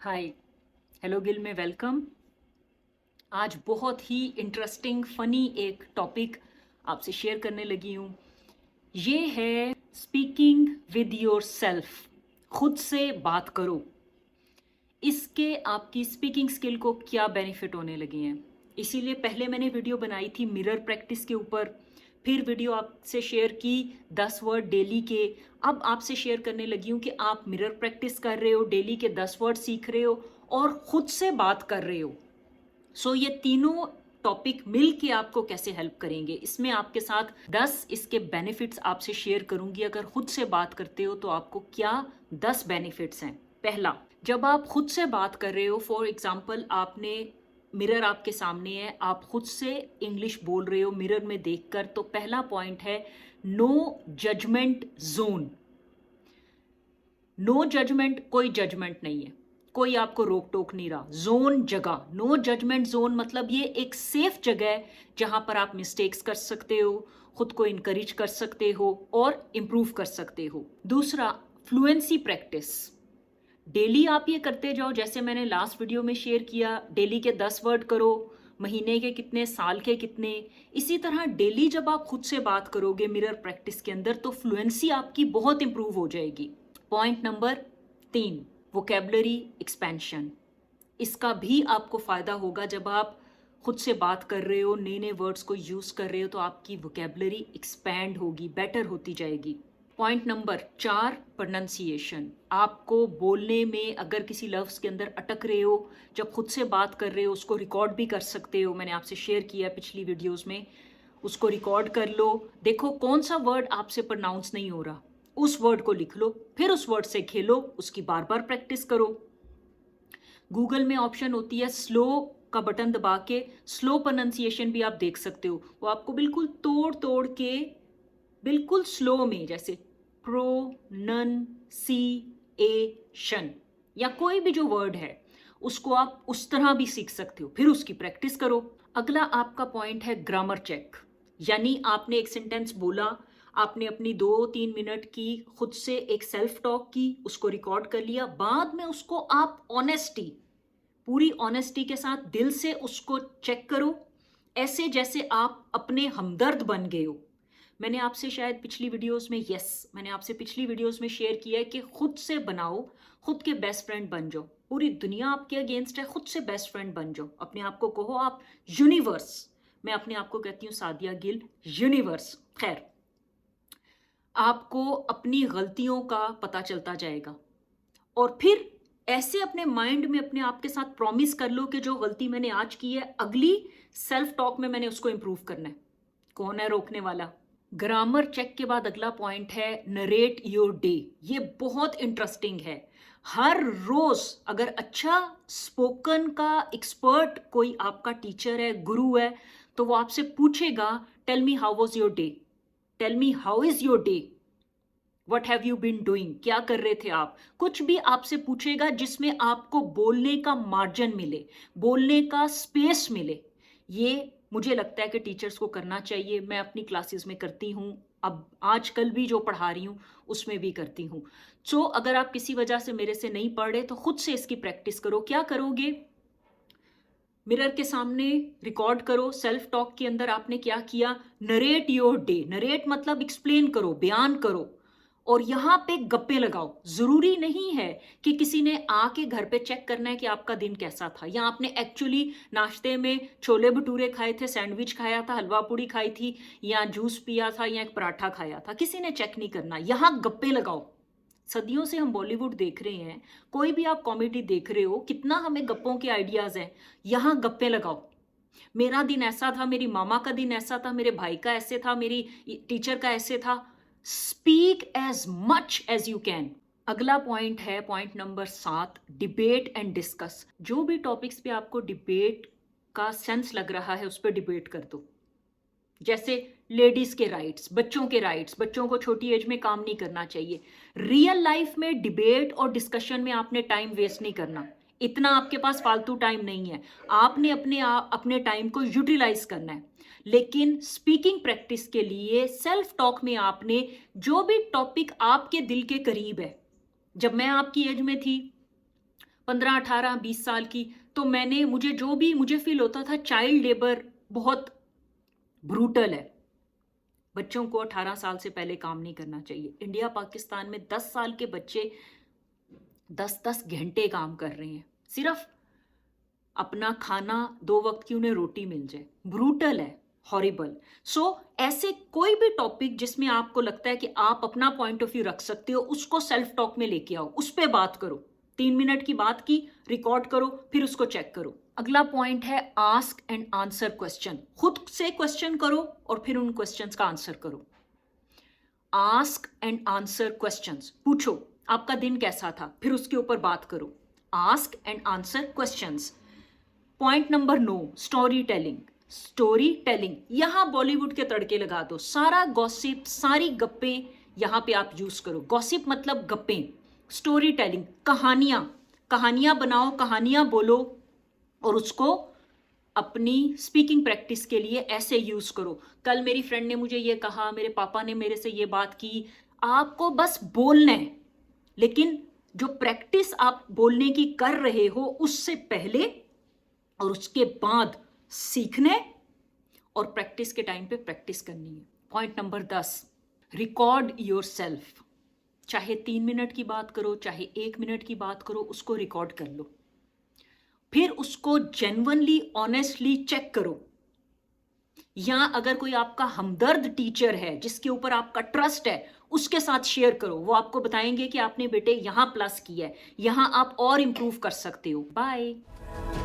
हाय। Hello Gill में welcome. आज बहुत ही इंटरेस्टिंग फनी एक टॉपिक आपसे शेयर करने लगी हूँ। ये है स्पीकिंग विद योर सेल्फ। खुद से बात करो। इसके आपकी स्पीकिंग स्किल को क्या बेनिफिट होने लगे हैं। इसीलिए पहले मैंने वीडियो बनाई थी मिरर प्रैक्टिस के ऊपर, फिर वीडियो आपसे शेयर की 10 वर्ड डेली के। अब आपसे शेयर करने लगी हूँ कि आप मिरर प्रैक्टिस कर रहे हो, डेली के 10 वर्ड सीख रहे हो और खुद से बात कर रहे हो। ये तीनों टॉपिक मिल के आपको कैसे हेल्प करेंगे, इसमें आपके साथ 10 इसके बेनिफिट्स आपसे शेयर करूंगी। अगर खुद से बात करते हो तो आपको क्या 10 बेनिफिट्स हैं। पहला, जब आप खुद से बात कर रहे हो, फॉर एग्जाम्पल आपने मिरर आपके सामने है, आप खुद से इंग्लिश बोल रहे हो मिरर में देखकर, तो पहला पॉइंट है no judgment zone. No judgment, कोई जजमेंट नहीं है, कोई आपको रोक टोक नहीं रहा। जोन जगह, नो जजमेंट जोन मतलब ये एक सेफ जगह है जहां पर आप मिस्टेक्स कर सकते हो, खुद को इनकरेज कर सकते हो और इम्प्रूव कर सकते हो। दूसरा, फ्लुएंसी प्रैक्टिस। डेली आप ये करते जाओ, जैसे मैंने लास्ट वीडियो में शेयर किया, डेली के 10 वर्ड करो, महीने के कितने, साल के कितने। इसी तरह डेली जब आप खुद से बात करोगे मिरर प्रैक्टिस के अंदर, तो फ्लुएंसी आपकी बहुत इंप्रूव हो जाएगी। Point number 3, vocabulary expansion. इसका भी आपको फायदा होगा जब आप खुद से बात कर रहे हो, नए नए वर्ड्स को यूज कर रहे हो, तो आपकी वोकेबलरी एक्सपैंड होगी, बेटर होती जाएगी। Point number 4, pronunciation. आपको बोलने में अगर किसी लफ्ज के अंदर अटक रहे हो, जब खुद से बात कर रहे हो उसको रिकॉर्ड भी कर सकते हो। मैंने आपसे शेयर किया पिछली वीडियोस में, उसको रिकॉर्ड कर लो, देखो कौन सा वर्ड आपसे प्रोनाउंस नहीं हो रहा, उस वर्ड को लिख लो, फिर उस वर्ड से खेलो, उसकी बार बार प्रैक्टिस करो। गूगल में ऑप्शन होती है स्लो का बटन दबा के स्लो प्रोनाउंसिएशन भी आप देख सकते हो। वो आपको बिल्कुल तोड़ तोड़ के, बिल्कुल स्लो में, जैसे प्रोनंसिएशन या कोई भी जो वर्ड है उसको आप उस तरह भी सीख सकते हो, फिर उसकी प्रैक्टिस करो। अगला आपका पॉइंट है ग्रामर चेक। यानी आपने एक सेंटेंस बोला, आपने अपनी 2-3 मिनट की खुद से एक सेल्फ टॉक की, उसको रिकॉर्ड कर लिया, बाद में उसको आप ऑनेस्टी, पूरी ऑनेस्टी के साथ दिल से उसको चेक करो, ऐसे जैसे आप अपने हमदर्द बन गए हो। मैंने आपसे शायद पिछली वीडियोस में, मैंने आपसे पिछली वीडियोस में शेयर किया है कि खुद से बनाओ, खुद के बेस्ट फ्रेंड बन जाओ। पूरी दुनिया आपके अगेंस्ट है, खुद से बेस्ट फ्रेंड बन जाओ। अपने आप को कहो आप यूनिवर्स। मैं अपने आप को कहती हूँ सादिया गिल यूनिवर्स। खैर, आपको अपनी गलतियों का पता चलता जाएगा और फिर ऐसे अपने माइंड में अपने आप के साथ प्रॉमिस कर लो कि जो गलती मैंने आज की है, अगली सेल्फ टॉक में मैंने उसको इंप्रूव करना है। कौन है रोकने वाला। ग्रामर चेक के बाद अगला पॉइंट है नरेट योर डे। ये बहुत इंटरेस्टिंग है। हर रोज अगर अच्छा स्पोकन का एक्सपर्ट कोई आपका टीचर है, गुरु है, तो वो आपसे पूछेगा tell me how was your day, tell me how is your day, what have you been doing, क्या कर रहे थे आप। कुछ भी आपसे पूछेगा जिसमें आपको बोलने का मार्जिन मिले, बोलने का स्पेस मिले। ये मुझे लगता है कि टीचर्स को करना चाहिए। मैं अपनी क्लासेस में करती हूँ, अब आजकल भी जो पढ़ा रही हूँ उसमें भी करती हूँ। अगर आप किसी वजह से मेरे से नहीं पढ़ रहे तो खुद से इसकी प्रैक्टिस करो। क्या करोगे, मिरर के सामने रिकॉर्ड करो, सेल्फ टॉक के अंदर आपने क्या किया, नरेट योर डे। नरेट मतलब एक्सप्लेन करो, बयान करो, और यहां पे गप्पे लगाओ। जरूरी नहीं है कि किसी ने आके घर पे चेक करना है कि आपका दिन कैसा था, या आपने एक्चुअली नाश्ते में छोले भटूरे खाए थे, सैंडविच खाया था, हलवा पूड़ी खाई थी, या जूस पिया था, या एक पराठा खाया था, किसी ने चेक नहीं करना। यहां गप्पे लगाओ। सदियों से हम बॉलीवुड देख रहे हैं, कोई भी आप कॉमेडी देख रहे हो, कितना हमें गप्पों के आइडियाज हैं। यहां गप्पे लगाओ। मेरा दिन ऐसा था, मेरी मामा का दिन ऐसा था, मेरे भाई का ऐसे था, मेरी टीचर का ऐसे था। Speak as much as you can. अगला पॉइंट है point number 7, debate and discuss. जो भी टॉपिक्स पे आपको डिबेट का सेंस लग रहा है उस पर डिबेट कर दो। जैसे लेडीज के राइट्स, बच्चों के राइट्स, बच्चों को छोटी एज में काम नहीं करना चाहिए। रियल लाइफ में डिबेट और डिस्कशन में आपने टाइम वेस्ट नहीं करना, इतना आपके पास फालतू टाइम नहीं है। आपने अपने टाइम को यूटिलाइज करना है। लेकिन स्पीकिंग प्रैक्टिस के लिए सेल्फ टॉक में आपने जो भी टॉपिक आपके दिल के करीब है, जब मैं आपकी एज में थी 15, 18, 20 साल की, तो मुझे फील होता था चाइल्ड लेबर बहुत ब्रूटल है, बच्चों को 18 साल से पहले काम नहीं करना चाहिए। इंडिया पाकिस्तान में 10 साल के बच्चे 10-10 घंटे काम कर रहे हैं, सिर्फ अपना खाना 2 वक्त की उन्हें रोटी मिल जाए। ब्रूटल है, हॉरिबल। सो ऐसे कोई भी टॉपिक जिसमें आपको लगता है कि आप अपना पॉइंट ऑफ व्यू रख सकते हो, उसको सेल्फ टॉक में लेके आओ, उस पर बात करो। 3 मिनट की बात की, रिकॉर्ड करो, फिर उसको चेक करो। अगला पॉइंट है आस्क एंड आंसर क्वेश्चन। खुद से क्वेश्चन करो और फिर उन क्वेश्चंस का आंसर करो। आस्क एंड आंसर क्वेश्चंस, पूछो आपका दिन कैसा था, फिर उसके ऊपर बात करो। Ask and answer questions. Point number 9, story telling. Story telling, यहां बॉलीवुड के तड़के लगा दो। सारा गॉसिप, सारी गप्पे यहां पे आप यूज करो। गॉसिप मतलब गप्पे, स्टोरी टेलिंग कहानियां बनाओ, कहानियां बोलो और उसको अपनी स्पीकिंग प्रैक्टिस के लिए ऐसे यूज करो। कल मेरी फ्रेंड ने मुझे ये कहा, मेरे पापा ने मेरे से ये बात की। आपको बस बोलना है, लेकिन जो प्रैक्टिस आप बोलने की कर रहे हो उससे पहले और उसके बाद सीखने और प्रैक्टिस के टाइम पे प्रैक्टिस करनी है। Point number 10, record your self. चाहे 3 मिनट की बात करो, चाहे 1 मिनट की बात करो, उसको रिकॉर्ड कर लो। फिर उसको जेन्युइनली, ऑनेस्टली चेक करो। या अगर कोई आपका हमदर्द टीचर है जिसके ऊपर आपका ट्रस्ट है, उसके साथ शेयर करो। वो आपको बताएंगे कि आपने बेटे यहां प्लस किया है, यहां आप और इंप्रूव कर सकते हो। बाय।